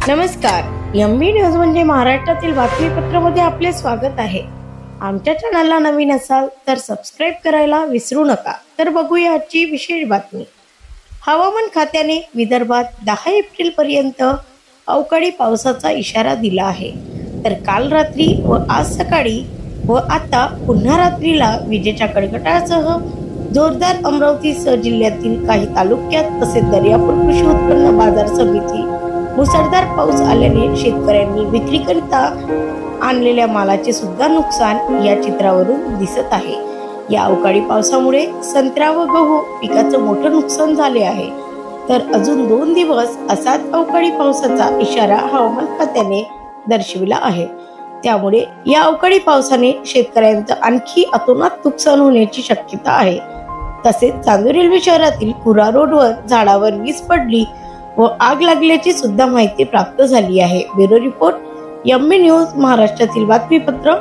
नमस्कार. MB news म्हणजे महाराष्ट्रातील बातमीपत्रामध्ये आपले स्वागत आहे. आमच्या चॅनलला नवीन असाल तर सबस्क्राईब करायला विसरू नका. तर बघूया आजची विशेष बातमी. हवामान खात्याने विदर्भात 10 एप्रिल पर्यंत अवकाळी पावसाचा इशारा दिला आहे. तर काल रात्री व आज सकाळी व आता पुन्हा रात्रीला विजेच्या कडकडाटासह जोरदार अमरावतीसह जिल्ह्यातील काही तालुक्यात तसेच दर्यापूर कृषी उत्पन्न बाजार समिती मुसळधार पाऊस आल्याने शेतकऱ्यांनी विक्रीकरिता आणलेल्या मालाचे सुद्धा नुकसान या चित्रावरून दिसत आहे. या अवकाळी पावसामुळे संत्रा व गहू पिकाचं मोठं नुकसान झाले आहे. तर अजून 2 दिवस असाच अवकाळी पावसाचा इशारा हवामान खात्याने दर्शविला आहे. त्यामुळे या अवकाळी पावसाने शेतकऱ्यांचं आणखी अतोनात नुकसान होण्याची शक्यता आहे. तसेच चांदूर रेल्वे शहरातील पुरा रोडवर झाडावर वीज पडली व आग लागल्याची सुद्धा माहिती प्राप्त झाली आहे. ब्युरो रिपोर्ट, एमबी न्यूज, महाराष्ट्रातील बातमीपत्र.